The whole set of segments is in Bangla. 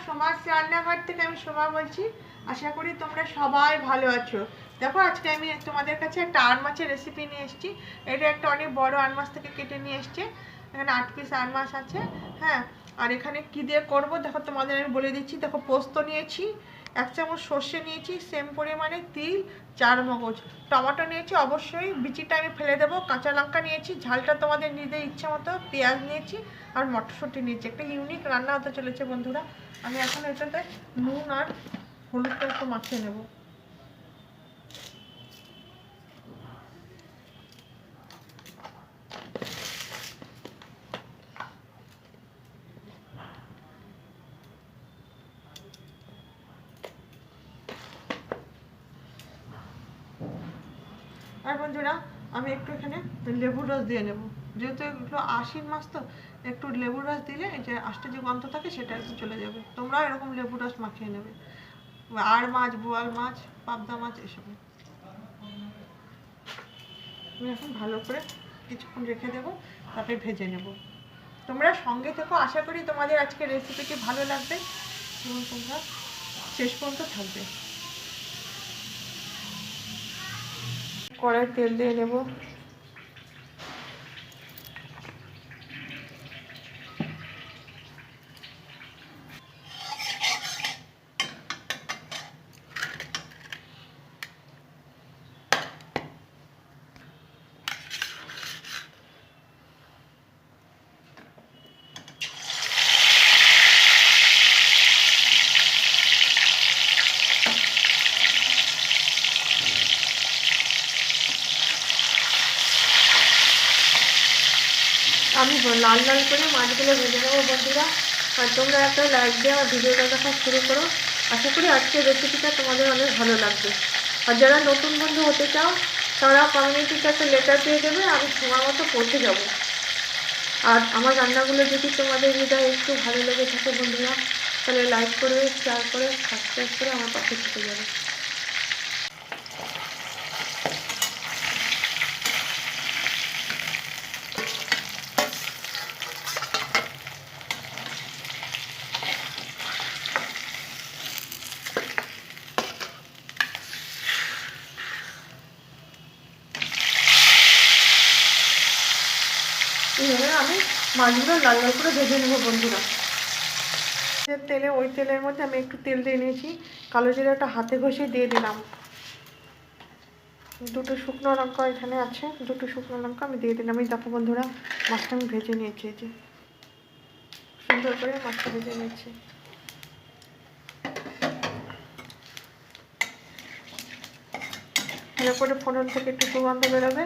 সোমার রান্নাঘর থেকে আমি সোমা বলছি। আশা করি তোমরা সবাই ভালো আছো। দেখো আজকে আমি তোমাদের কাছে একটা আড় মাছের রেসিপি নিয়ে এসেছি। এটা একটা অনেক বড় আড় মাছ থেকে কেটে নিয়ে এসছে। এখানে 8 পিস আড় মাছ আছে। হ্যাঁ, আর এখানে কি দিয়ে করব দেখো তোমাদের আমি বলে দিচ্ছি। দেখো পোস্ত নিয়েছি, 1 চামচ সর্ষে নিয়েছি, সেম পরিমাণে তিল, 4 মগজ, টমেটো নিয়েছি, অবশ্যই বিচিটা আমি ফেলে দেবো, কাঁচা লঙ্কা নিয়েছি, ঝালটা তোমাদের নিজেদের ইচ্ছা মতো, পেঁয়াজ নিয়েছি আর মটরশুঁটি নিয়েছি। একটা ইউনিক রান্না হতে চলেছে বন্ধুরা। আমি এখন এটাতে নুন আর হলুদটা একটু মাখিয়ে নেব। আর বন্ধুরা আমি একটু এখানে লেবুর রস দিয়ে নেব, যেহেতু এগুলো আশির মাছ তো একটু লেবুর রস দিলে এই যে আষ্টে যে গন্ধ থাকে সেটা একটু চলে যাবে। তোমরাও এরকম লেবুর রস মাখিয়ে নেবে। আর মাছ, বোয়াল মাছ, পাবদা মাছ এসব আমি এখন ভালো করে কিছুক্ষণ রেখে দেবো, তারপরে ভেজে নেব। তোমরা সঙ্গে থেকো, আশা করি তোমাদের আজকের রেসিপিটি ভালো লাগবে এবং তোমরা শেষ পর্যন্ত থাকবে। কড়াই তেল দিয়ে নেব। আমি লাল লাল করে মাছগুলো ভেজে নেবো বন্ধুরা। আর তোমরা একটা লাইক দিয়ে আমার ভিডিওটা দেখা শুরু করো। আশা করি আজকের রেসিপিটা তোমাদের অনেক ভালো লাগবে। আর যারা নতুন বন্ধু হতে চাও তারা কমিউনিটিতে একটা লেটার দিয়ে দেবে, আমি সময় মতো পৌঁছে যাব। আর আমার রান্নাগুলো যদি তোমাদের হৃদয় একটু ভালো লেগে থাকে বন্ধুরা, তাহলে লাইক করে, শেয়ার করে, সাবস্ক্রাইব করে আমার পাশে থেকে যাবে। এইভাবে আমি মাছগুলো লাল লাল করে ভেজে নেবো বন্ধুরা। তেলে, ওই তেলের মধ্যে আমি একটু তেল দিয়ে নিয়েছি, কালো জিরাটা হাতে ঘষে দিয়ে দিলাম। 2টো শুকনো লঙ্কা এখানে আছে, 2টো শুকনো লঙ্কা আমি দিয়ে দিলাম। এই দেখো বন্ধুরা মাছটা আমি ভেজে নিয়েছি, যে সুন্দর করে মাছটা ভেজে নিয়েছি। ভালো করে ফোড়ন থেকে একটু সুগন্ধ বেরোবে।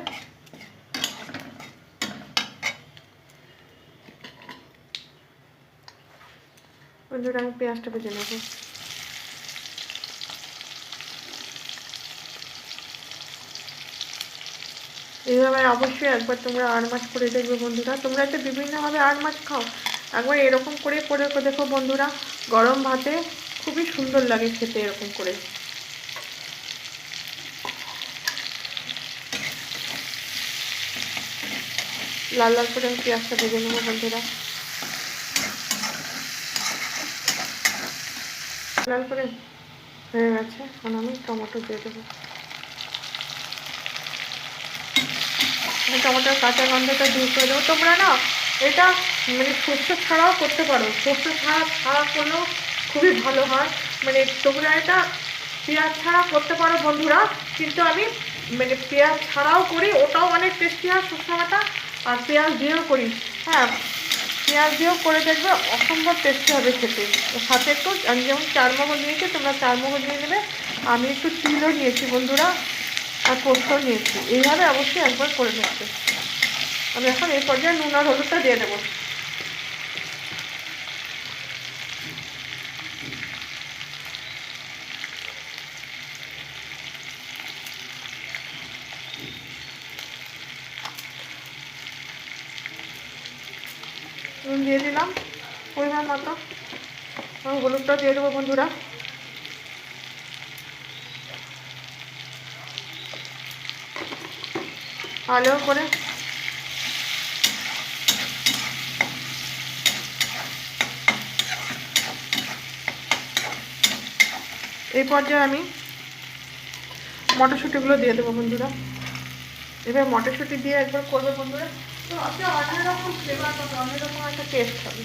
বন্ধুরা আমি পেঁয়াজটা ভেজে নেব। এইভাবে অবশ্যই একবার তোমরা আড় মাছ করে দেখবে বন্ধুরা। তোমরা তো বিভিন্নভাবে আড় মাছ খাও, একবার এরকম করে করে দেখো বন্ধুরা। গরম ভাতে খুবই সুন্দর লাগে খেতে এরকম করে। লাল লাল করে আমি পেঁয়াজটা ভেজে নেবো বন্ধুরা। লাল করে হয়ে গেছে, এখন আমি টমেটো দিয়ে দেবো। টমেটোর কাঁচা গন্ধটা দূর করে দেবো। তোমরা না এটা মানে সর্ষে ছাড়াও করতে পারো, সর্ষে ছাড়া করলেও খুবই ভালো হয়। মানে তোমরা এটা পেঁয়াজ ছাড়া করতে পারো বন্ধুরা, কিন্তু আমি মানে পেঁয়াজ ছাড়াও করি, ওটাও অনেক টেস্টি হয় সর্ষে বাটা। আর পেঁয়াজ দিয়েও করি। হ্যাঁ, পেঁয়াজ দিয়েও করে দেখবে, অসম্ভব টেস্টি হবে খেতে। সাথে একটু আমি যেমন 4 মগজ নিয়েছি, তোমরা 4 মগজ নিয়ে নেবে। আমি একটু তিলও নিয়েছি বন্ধুরা, আর পোস্ত নিয়েছি। এইভাবে অবশ্যই একবার করে দেখবে। আমি এখন এই পর্যায়ে নুন আর হলুদটা দিয়ে দেবো। নুন দিয়ে দিলাম পরিমাণ মতো, হলুদটা দিয়ে দেবো বন্ধুরা। ভালো করে এই পর্যায়ে আমি মটরশুঁটিগুলো দিয়ে দেবো বন্ধুরা। এবার মটরশুঁটি দিয়ে একবার করবে বন্ধুরা, তো আজকে অন্যরকম ফ্লেভার হবে, অন্যরকম একটা টেস্ট হবে।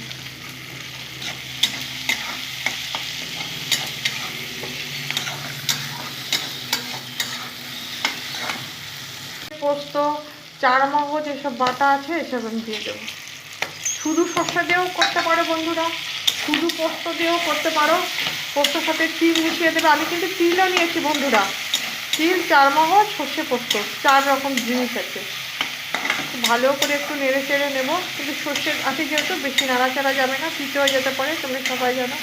পোস্ত, চার মগজ এসব বাটা আছে, এসব আমি দিয়ে দেবো। শুধু সর্ষে দিয়েও করতে পারো বন্ধুরা, শুধু পোস্ত দিয়েও করতে পারো। পোস্তর সাথে তিল মিশিয়ে দেবে। আমি কিন্তু তিলও নিয়েছি বন্ধুরা, তিল, চার মগজ, সর্ষে, পোস্ত, 4 রকম জিনিস আছে। ভালো করে একটু নেড়ে চেড়ে নেবো, কিন্তু সর্ষের আটি যেহেতু বেশি নাড়াচাড়া যাবে না, পিঠে হয়ে যেতে পারে, তোমরা সবাই জানো।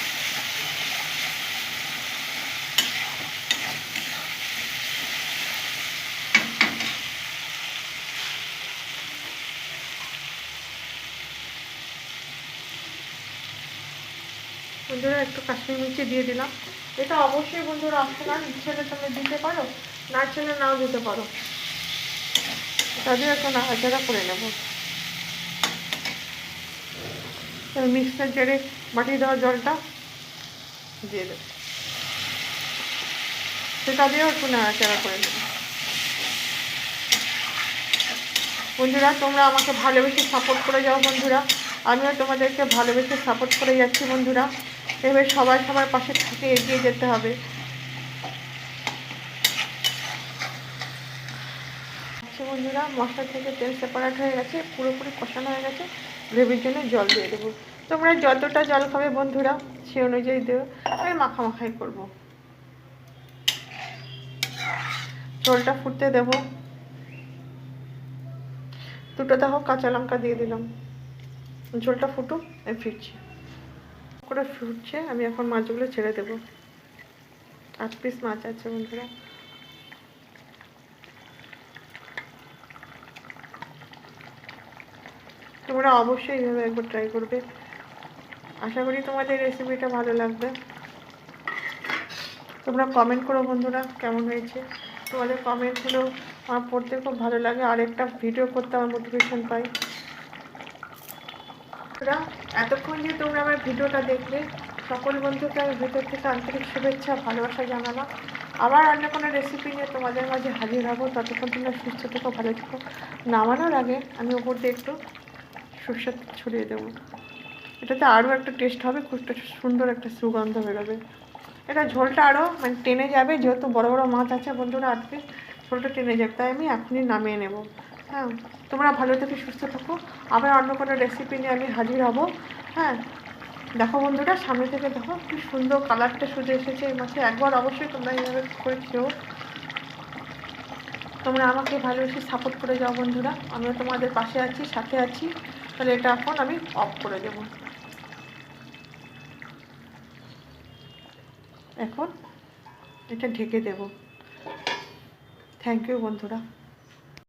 বন্ধুরা একটু কাশ্মীর মির্চি দিয়ে দিলাম। এটা অবশ্যই বন্ধুরা অপশনাল, ইচ্ছে হলে তোমরা দিতে পারো, না ছেলে নাও দিতে পারো। তাদের একটা নাড়াচাড়া করে নেব। মিক্সার জারে মাটি দেওয়া জলটা দিয়ে দেবো, সেটা দিয়েও একটু নাড়াচাড়া করে নেব। বন্ধুরা তোমরা আমাকে ভালোবেসে সাপোর্ট করে যাও বন্ধুরা, আমিও তোমাদেরকে ভালোবেসে সাপোর্ট করে যাচ্ছি বন্ধুরা। এবার সবাই সবার পাশে থেকে এগিয়ে যেতে হবে। বন্ধুরা মশলা থেকে তেল সেপারেট হয়ে গেছে, পুরোপুরি কষানো হয়ে গেছে। গ্রেভির জন্য জল দিয়ে দেবো। তোমরা যতটা জল খাবে বন্ধুরা সে অনুযায়ী দেবো। আমি মাখামাখাই করবো। ঝোলটা ফুটতে দেবো। দুটো দেখো কাঁচা লঙ্কা দিয়ে দিলাম। ঝোলটা ফুটুক, আমি ফিরছি। করে ফুটছে, আমি এখন মাছগুলো ছেড়ে দেবো। 8 পিস মাছ আছে বন্ধুরা। তোমরা অবশ্যই এইভাবে একবার ট্রাই করবে। আশা করি তোমাদের রেসিপিটা ভালো লাগবে। তোমরা কমেন্ট করো বন্ধুরা কেমন হয়েছে। তোমাদের কমেন্টগুলো আমার পড়তে খুব ভালো লাগে, আর একটা ভিডিও করতে আমার মোটিভেশন পাই। এতক্ষণ যে তোমরা আমার ভিডিওটা দেখলে, সকল বন্ধুকে আমি ভেতর থেকে আন্তরিক শুভেচ্ছা ভালোবাসা জানালাম। আবার অন্য কোনো রেসিপি নিয়ে তোমাদের মাঝে হাজির হবো। ততক্ষণ তোমরা সুস্থ থেকো, ভালো থেকো। নামানোর আগে আমি ওপর দিয়ে একটু সরষের তেল ছড়িয়ে দেবো। এটাতে আরও একটা টেস্ট হবে, খুব সুন্দর একটা সুগন্ধ বেরোবে। এটা ঝোলটা আরও মানে টেনে যাবে, যেহেতু বড় বড় মাছ আছে বন্ধুরা 8 পিস, ঝোলটা টেনে যাবে, তাই আমি এখনই নামিয়ে নেব। হ্যাঁ, তোমরা ভালো থেকে সুস্থ থাকো। আবার অন্য কোনো রেসিপি নিয়ে আমি হাজির হব। হ্যাঁ, দেখো বন্ধুরা সামনে থেকে দেখো কি সুন্দর কালারটা শুধু এসেছে এই মাছে। একবার অবশ্যই তোমরা এইভাবে করে খেও। তোমরা আমাকে ভালোবেসে সাপোর্ট করে যাও বন্ধুরা, আমিও তোমাদের পাশে আছি, সাথে আছি। তাহলে এটা এখন আমি অফ করে দেব। এখন এটা ঢেকে দেব। থ্যাংক ইউ বন্ধুরা।